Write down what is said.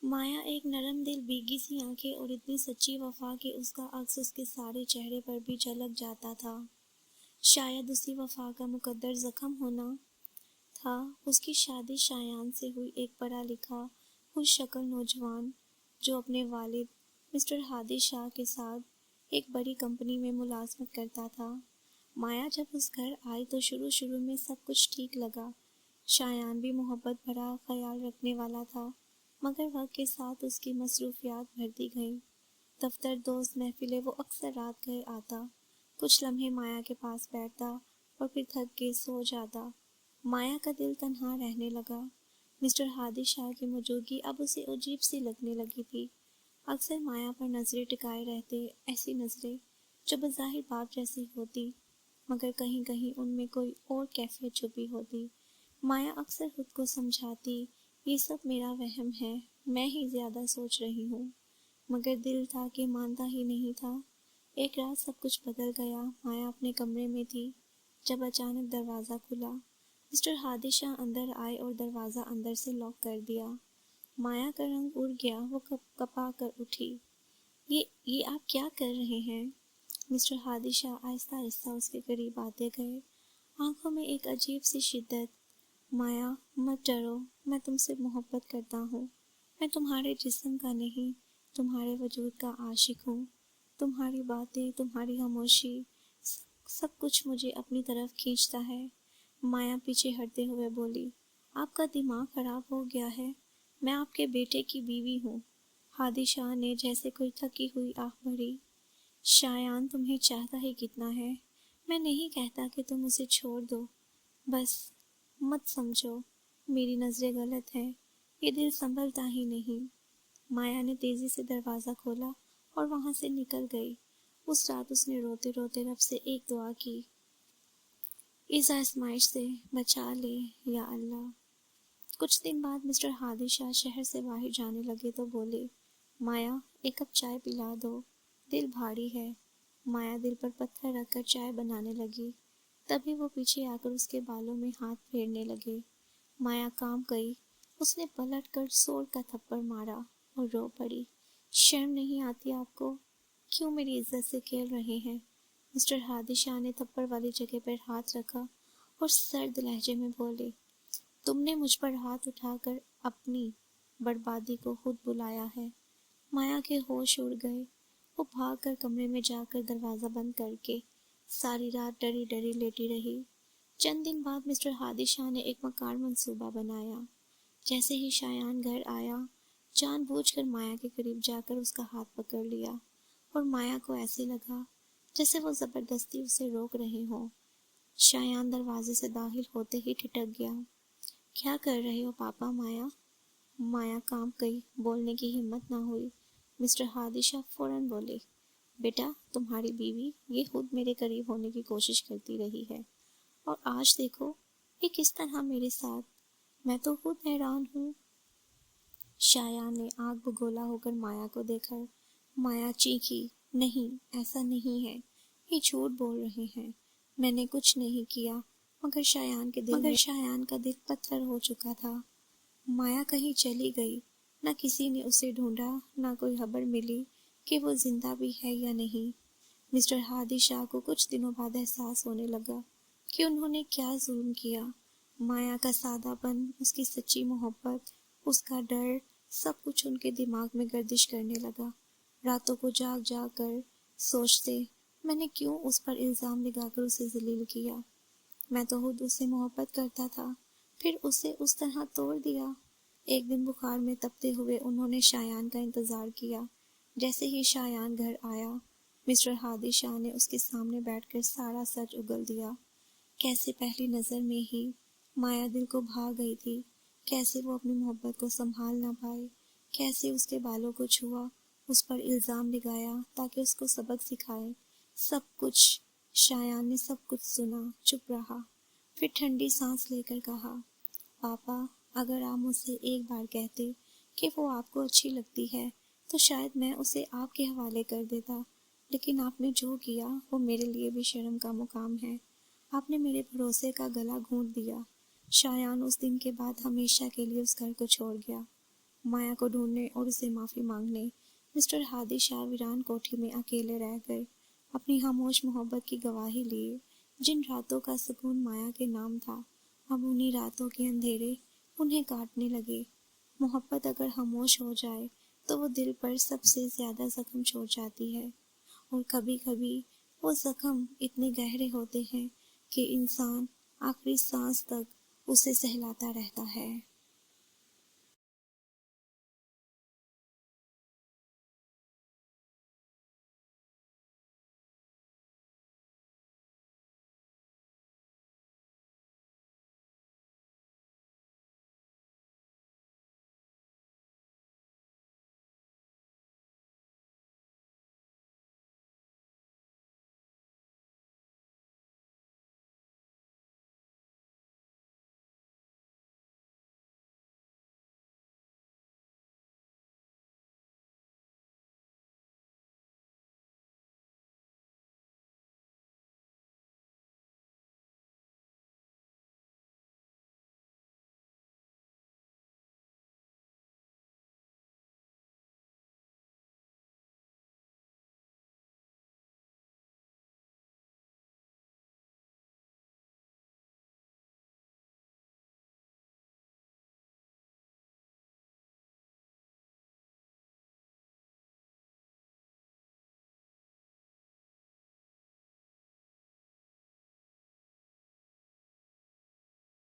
مایا ایک نرم دل، بھیگی سی آنکھیں اور اتنی سچی وفا کہ اس کا عکس اس کے سارے چہرے پر بھی جھلک جاتا تھا۔ شاید اسی وفا کا مقدر زخم ہونا تھا۔ اس کی شادی شایان سے ہوئی، ایک پڑھا لکھا خوش شکل نوجوان جو اپنے والد مسٹر ہادی شاہ کے ساتھ ایک بڑی کمپنی میں ملازمت کرتا تھا۔ مایا جب اس گھر آئی تو شروع میں سب کچھ ٹھیک لگا۔ شایان بھی محبت بھرا خیال رکھنے والا تھا، مگر وقت کے ساتھ اس کی مصروفیات بڑھتی گئیں۔ دفتر، دوست، محفلیں، وہ اکثر رات گئے آتا، کچھ لمحے مایا کے پاس بیٹھتا اور پھر تھک کے سو جاتا۔ مایا کا دل تنہا رہنے لگا۔ مسٹر ہادی شاہ کی موجودگی اب اسے عجیب سی لگنے لگی تھی۔ اکثر مایا پر نظریں ٹکائے رہتے، ایسی نظریں جو بظاہر باپ جیسی ہوتی، مگر کہیں کہیں ان میں کوئی اور کیفیت چھپی ہوتی۔ مایا اکثر خود کو سمجھاتی، یہ سب میرا وہم ہے، میں ہی زیادہ سوچ رہی ہوں، مگر دل تھا کہ مانتا ہی نہیں تھا۔ ایک رات سب کچھ بدل گیا۔ مایا اپنے کمرے میں تھی جب اچانک دروازہ کھلا۔ مسٹر ہادی شاہ اندر آئے اور دروازہ اندر سے لاک کر دیا۔ مایا کا رنگ اڑ گیا، وہ کپا کر اٹھی۔ یہ آپ کیا کر رہے ہیں؟ مسٹر ہادی شاہ آہستہ آہستہ اس کے قریب آتے گئے، آنکھوں میں ایک عجیب سی شدت۔ مایا، مت ڈرو، میں تم سے محبت کرتا ہوں۔ میں تمہارے جسم کا نہیں، تمہارے وجود کا عاشق ہوں۔ تمہاری باتیں، تمہاری خاموشی، سب کچھ مجھے اپنی طرف کھینچتا ہے۔ مایا پیچھے ہٹتے ہوئے بولی، آپ کا دماغ خراب ہو گیا ہے، میں آپ کے بیٹے کی بیوی ہوں۔ ہادی شاہ نے جیسے کوئی تھکی ہوئی آہ بھری۔ شایان تمہیں چاہتا ہی کتنا ہے، میں نہیں کہتا کہ تم اسے چھوڑ دو، بس مت سمجھو میری نظریں غلط ہیں، یہ دل سنبھلتا ہی نہیں۔ مایا نے تیزی سے دروازہ کھولا اور وہاں سے نکل گئی۔ اس رات اس نے روتے روتے رب سے ایک دعا کی، اس آزمائش سے بچا لے یا اللہ۔ کچھ دن بعد مسٹر ہادی شاہ شہر سے باہر جانے لگے تو بولے، مایا، ایک کپ چائے پلا دو، دل بھاری ہے۔ مایا دل پر پتھر رکھ کر چائے بنانے لگی، تبھی وہ پیچھے آ کر اس کے بالوں میں ہاتھ پھیرنے لگے۔ مایا کانپ گئی، اس نے پلٹ کر زور کا تھپڑ مارا اور رو پڑی، شرم نہیں آتی آپ کو؟ کیوں میری عزت سے کھیل رہے ہیں؟ مسٹر ہادی شاہ نے تھپڑ والی جگہ پر ہاتھ رکھا اور سرد لہجے میں بولے، تم نے مجھ پر ہاتھ اٹھا کر اپنی بربادی کو خود بلایا ہے۔ مایا کے ہوش اڑ گئے، وہ بھاگ کر کمرے میں جا کر دروازہ بند کر کے ساری رات ڈری ڈری لیٹی رہی۔ چند دن بعد مسٹر ہادی شاہ نے ایک مکار منصوبہ بنایا۔ جیسے ہی شایان گھر آیا، جان بوجھ کر مایا کے قریب جا کر اس کا ہاتھ پکڑ لیا، اور مایا کو ایسے لگا جیسے وہ زبردستی اسے روک رہے ہوں۔ شایان دروازے سے داخل ہوتے ہی ٹھٹک گیا۔ کیا کر رہے ہو پاپا؟ مایا کانپ گئی، بولنے کی ہمت نہ ہوئی۔ مسٹر ہادی شاہ فوراً بولے، بیٹا، تمہاری بیوی یہ خود میرے قریب ہونے کی کوشش کرتی رہی ہے، اور آج دیکھو یہ کس طرح میرے ساتھ، میں تو خود حیران ہوں۔ شایان نے آنکھ بگولا ہو کر مایا کو دیکھا۔ مایا چیخی، نہیں، ایسا نہیں ہے، یہ جھوٹ بول رہے ہیں، میں نے کچھ نہیں کیا۔ مگر شایان کا دل پتھر ہو چکا تھا۔ مایا کہیں چلی گئی، نہ کسی نے اسے ڈھونڈا، نہ کوئی خبر ملی کہ وہ زندہ بھی ہے یا نہیں۔ مسٹر ہادی شاہ کو کچھ دنوں بعد احساس ہونے لگا کہ انہوں نے کیا ظلم کیا۔ مایا کا سادہ پن، اس کی سچی محبت، اس کا ڈر، سب کچھ ان کے دماغ میں گردش کرنے لگا۔ راتوں کو جاگ جاگ کر سوچتے، میں نے کیوں اس پر الزام لگا کر اسے ذلیل کیا؟ میں تو خود اس سے محبت کرتا تھا، پھر اسے اس طرح توڑ دیا۔ ایک دن بخار میں تپتے ہوئے انہوں نے شایان کا انتظار کیا۔ جیسے ہی شایان گھر آیا، مسٹر ہادی شاہ نے اس کے سامنے بیٹھ کر سارا سچ اگل دیا۔ کیسے پہلی نظر میں ہی مایا دل کو بھا گئی تھی، کیسے وہ اپنی محبت کو سنبھال نہ پائے، کیسے اس کے بالوں کو چھوا، اس پر الزام لگایا تاکہ اس کو سبق سکھائے۔ سب کچھ شایان نے سب کچھ سنا، چپ رہا، پھر ٹھنڈی سانس لے کر کہا، پاپا، اگر آپ مجھ سے ایک بار کہتے کہ وہ آپ کو اچھی لگتی ہے تو شاید میں اسے آپ کے حوالے کر دیتا، لیکن آپ نے جو کیا وہ میرے لیے بھی شرم کا مقام ہے۔ آپ نے میرے بھروسے کا گلا گھونٹ دیا۔ شایان اس دن کے بعد ہمیشہ کے لیے اس گھر کو چھوڑ گیا۔ مایا کو ڈھونڈنے اور اسے معافی مانگنے مسٹر ہادی شاہ ویران کوٹھی میں اکیلے رہ گئے، اپنی خاموش محبت کی گواہی لیے۔ جن راتوں کا سکون مایا کے نام تھا، اب انہی راتوں کے اندھیرے انہیں کاٹنے لگے۔ محبت اگر خاموش ہو جائے تو وہ دل پر سب سے زیادہ زخم چھوڑ جاتی ہے، اور کبھی کبھی وہ زخم اتنے گہرے ہوتے ہیں کہ انسان آخری سانس تک اسے سہلاتا رہتا ہے۔